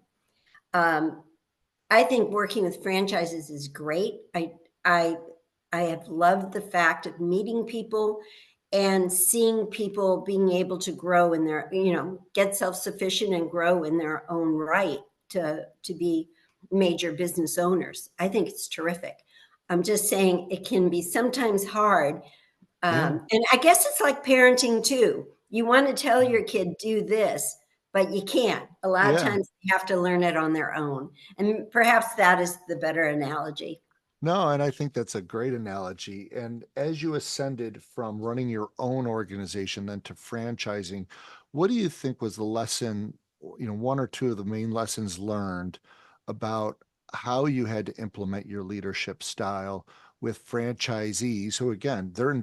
I think working with franchises is great. I I have loved the fact of meeting people and seeing people being able to grow in their, get self-sufficient and grow in their own right to be major business owners. I think it's terrific. I'm just saying it can be sometimes hard. Yeah. And I guess it's like parenting too. You want to tell your kid, do this, but you can't. A lot of Yeah. times they have to learn it on their own. And perhaps that is the better analogy. No, and I think that's a great analogy. And as you ascended from running your own organization then to franchising, what do you think was the lesson, one or two of the main lessons learned about how you had to implement your leadership style with franchisees who, again, they're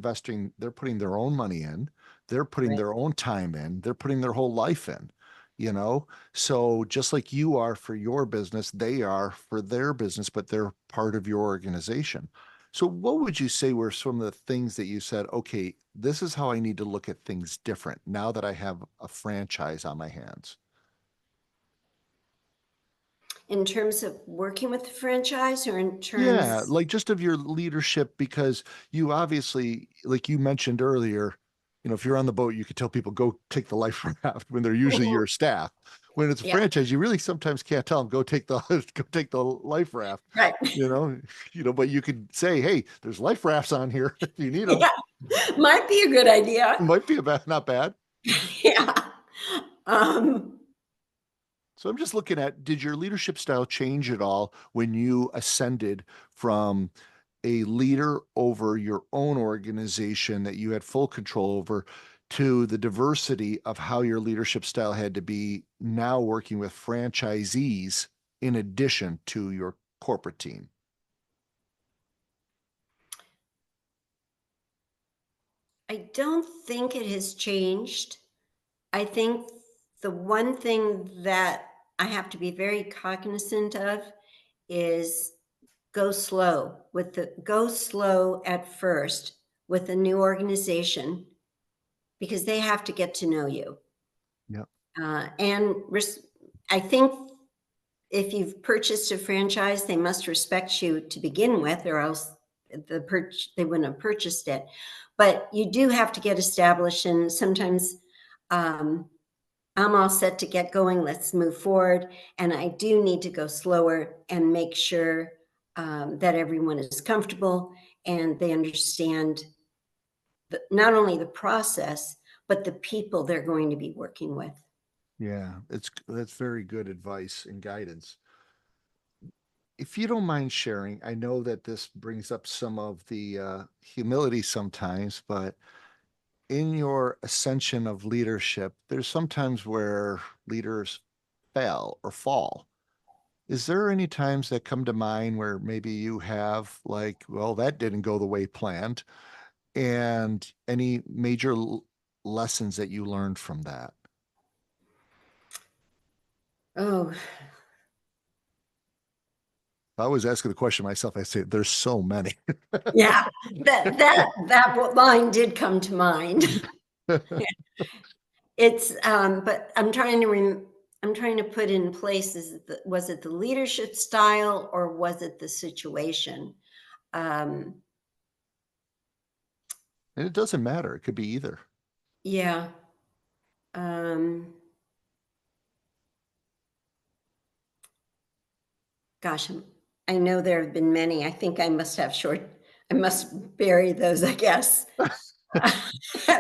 putting their own money in, they're putting Right. their own time in, they're putting their whole life in, you know? So just like you are for your business, they are for their business, but they're part of your organization. So what would you say were some of the things that you said, okay, this is how I need to look at things different now that I have a franchise on my hands? In terms of working with the franchise or in Yeah, terms, like just of your leadership, because you obviously, like you mentioned earlier, if you're on the boat, you could tell people go take the life raft when they're usually your staff. When it's a yeah, franchise, you really sometimes can't tell them go take the go take the life raft, right. you know, but you could say, hey, there's life rafts on here if you need them. Yeah, might be a good It idea. might be not bad. Yeah. Um, So I'm just looking at, did your leadership style change at all when you ascended from a leader over your own organization that you had full control over to the diversity of how your leadership style had to be now working with franchisees in addition to your corporate team? I don't think it has changed. I think the one thing that I have to be very cognizant of is go slow at first with a new organization because they have to get to know you. Yeah. And I think if you've purchased a franchise, they must respect you to begin with, or else they wouldn't have purchased it. But you do have to get established, and sometimes um, I'm all set to get going. Let's move forward, and I do need to go slower and make sure that everyone is comfortable and they understand not only the process but the people they're going to be working with. Yeah, that's very good advice and guidance. If you don't mind sharing, I know that this brings up some of the humility sometimes, but in your ascension of leadership, there's sometimes where leaders fail or fall. Is there any times that come to mind where maybe you have like, well, that didn't go the way planned, and any major lessons that you learned from that? Oh, If I was asking the question myself, I say there's so many. yeah, that line did come to mind. It's but I'm trying to put in place, was it the leadership style or was it the situation? Um, And it doesn't matter. It could be either. yeah. Um, Gosh, I know there have been many. I think I must bury those, I guess.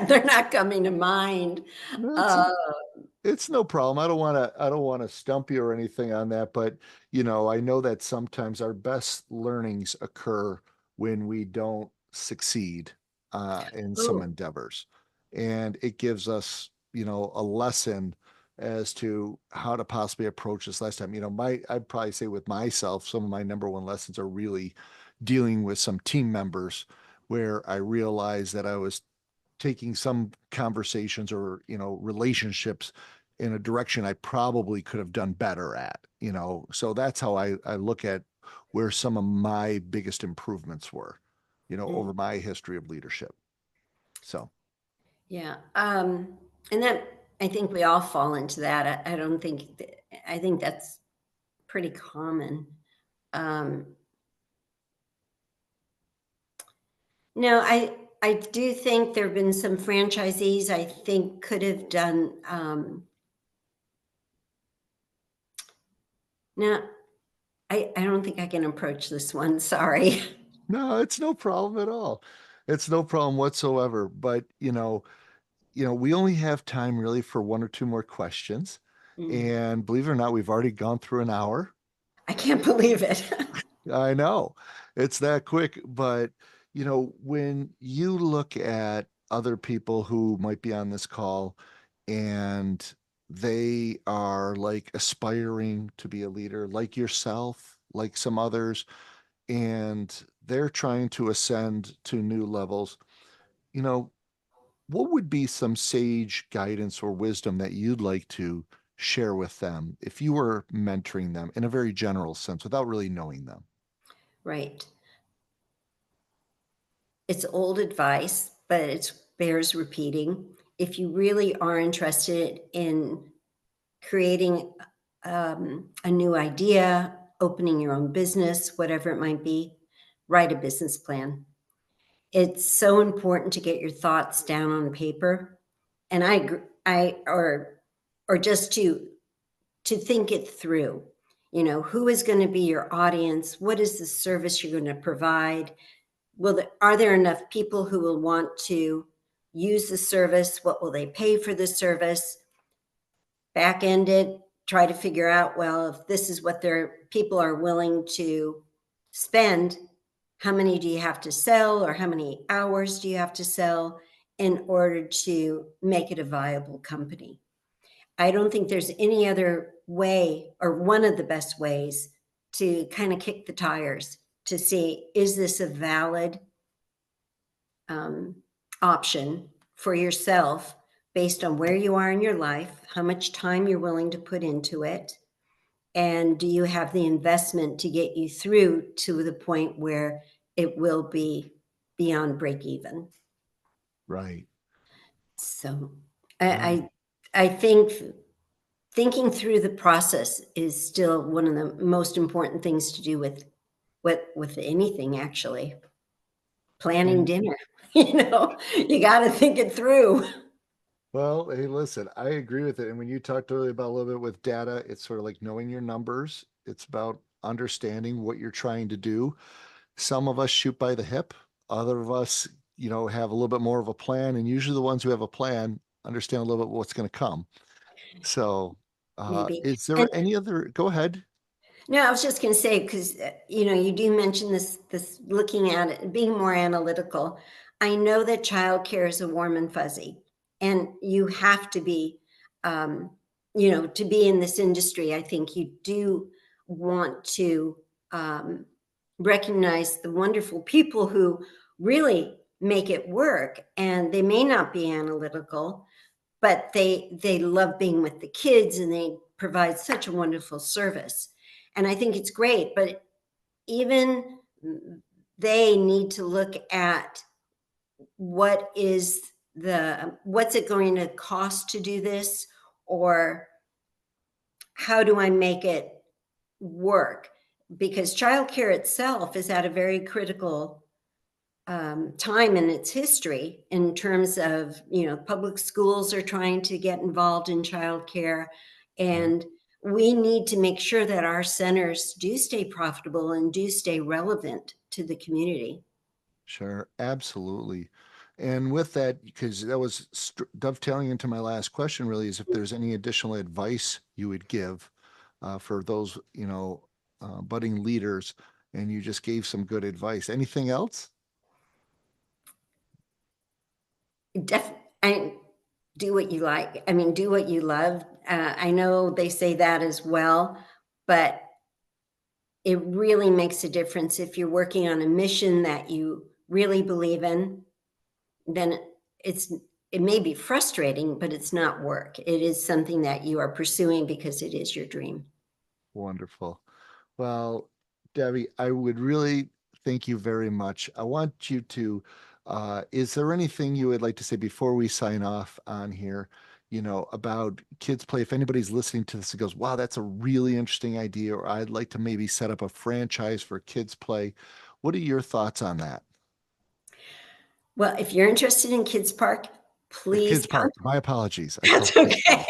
They're not coming to mind. That's Uh, It's no problem. I don't want to stump you or anything on that, but I know that sometimes our best learnings occur when we don't succeed in some oh, endeavors. And it gives us, a lesson as to how to possibly approach this last time. I'd probably say with myself, some of my number one lessons are really dealing with some team members where I realized that I was taking some conversations or relationships in a direction I probably could have done better at. So that's how I look at where some of my biggest improvements were, over my history of leadership. So yeah. And that, I think we all fall into that. I don't think, I think that's pretty common. Um, no, I do think there have been some franchisees I think could have done, no, I don't think I can approach this one. Sorry. no, it's no problem at all. It's no problem whatsoever. But we only have time really for one or two more questions. Mm, And believe it or not, we've already gone through an hour. I can't believe it. I know it's that quick, but when you look at other people who might be on this call and they are like aspiring to be a leader, like yourself, like some others, and they're trying to ascend to new levels, you know, what would be some sage guidance or wisdom that you'd like to share with them if you were mentoring them in a very general sense without really knowing them? Right. It's old advice, but it bears repeating. If you really are interested in creating a new idea, opening your own business, whatever it might be, write a business plan. It's so important to get your thoughts down on paper, and or just to think it through. Who is going to be your audience? What is the service you're going to provide? Are there enough people who will want to use the service? What will they pay for the service? Back end it, try to figure out, well, if this is what their people are willing to spend, how many do you have to sell, or how many hours do you have to sell in order to make it a viable company? I don't think there's any other way, or one of the best ways, to kind of kick the tires to see, is this a valid option for yourself based on where you are in your life, how much time you're willing to put into it, and do you have the investment to get you through to the point where it will be beyond break even? Right. So Right. I think thinking through the process is still one of the most important things to do with anything, actually. Planning And dinner, you got to think it through. well, hey, listen, I agree with it. And when you talked earlier about a little bit with data, it's sort of like knowing your numbers. It's about understanding what you're trying to do. Some of us shoot by the hip, other of us, have a little bit more of a plan. And usually the ones who have a plan understand a little bit what's going to come. So, Maybe. is there And any other? Go ahead. no, I was just going to say, because you do mention this looking at it, being more analytical. I know that childcare is a warm and fuzzy, and you have to be, um, to be in this industry. I think you do want to recognize the wonderful people who really make it work, and they may not be analytical, but they love being with the kids, and they provide such a wonderful service. And I think it's great, but even they need to look at what's it going to cost to do this, or how do I make it work? Because childcare itself is at a very critical time in its history, in terms of, public schools are trying to get involved in childcare, Right. and we need to make sure that our centers do stay profitable and do stay relevant to the community. Sure, absolutely. And with that, because that was dovetailing into my last question, really, is if there's any additional advice you would give for those, budding leaders, and you just gave some good advice. Anything else? I do what you like. I mean, do what you love. I know they say that as well, but it really makes a difference if you're working on a mission that you really believe in. Then it may be frustrating, but it's not work. It is something that you are pursuing because it is your dream. Wonderful. Well, Debbie, I would really thank you very much. I want you to, is there anything you would like to say before we sign off on here, about Kids Play? If anybody's listening to this and goes, wow, that's a really interesting idea, or I'd like to maybe set up a franchise for Kids Play. What are your thoughts on that? Well, if you're interested in KidsPark, please KidsPark. My apologies. That's okay.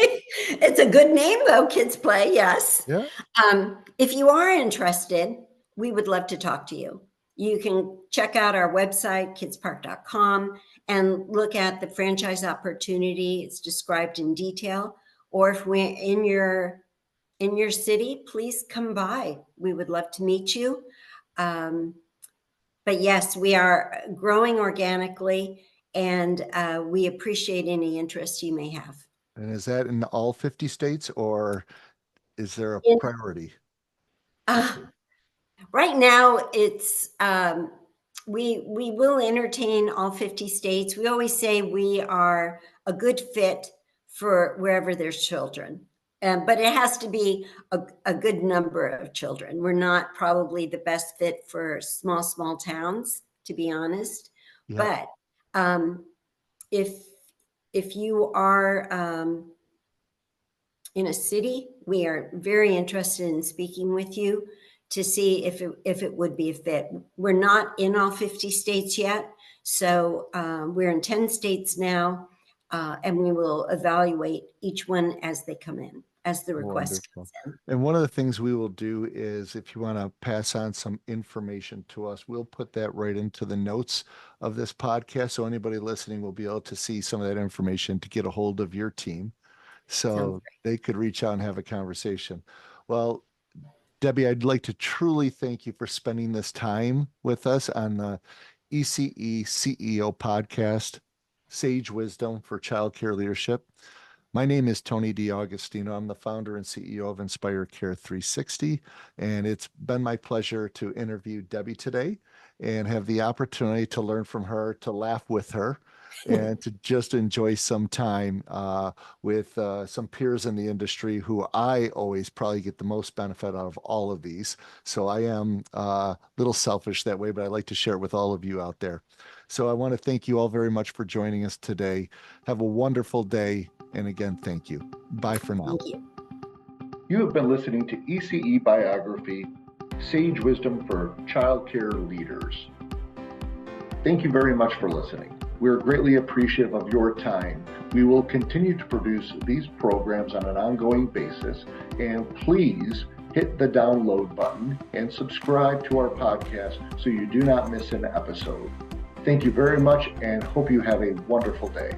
It's a good name though, Kids Play, yes. Yeah. If you are interested, we would love to talk to you. You can check out our website, kidspark.com, and look at the franchise opportunity. It's described in detail. Or if we're in your city, please come by. We would love to meet you. But yes, we are growing organically, and we appreciate any interest you may have. And is that in all 50 states, or is there a priority? Right now, it's we will entertain all 50 states. We always say we are a good fit for wherever there's children. But it has to be a good number of children. We're not probably the best fit for small towns, to be honest. Yep. But if you are in a city, we are very interested in speaking with you to see if it would be a fit. We're not in all 50 states yet, so we're in 10 states now, and we will evaluate each one as they come in, as the request comes in. And one of the things we will do is, if you want to pass on some information to us, we'll put that right into the notes of this podcast, so anybody listening will be able to see some of that information to get a hold of your team, so they could reach out and have a conversation. Well, Debbie, I'd like to truly thank you for spending this time with us on the ECE CEO podcast, Sage Wisdom for Childcare Leadership. My name is Tony D'Agostino. I'm the founder and CEO of Inspire Care 360, and it's been my pleasure to interview Debbie today and have the opportunity to learn from her, to laugh with her, and to just enjoy some time with some peers in the industry who I always probably get the most benefit out of all of these. So I am a little selfish that way, but I like to share it with all of you out there. So I want to thank you all very much for joining us today. Have a wonderful day. And again, thank you. Bye for now. Thank you. You have been listening to ECE Biography, Sage Wisdom for Childcare Leaders. Thank you very much for listening. We're greatly appreciative of your time. We will continue to produce these programs on an ongoing basis, and please hit the download button and subscribe to our podcast so you do not miss an episode. Thank you very much, and hope you have a wonderful day.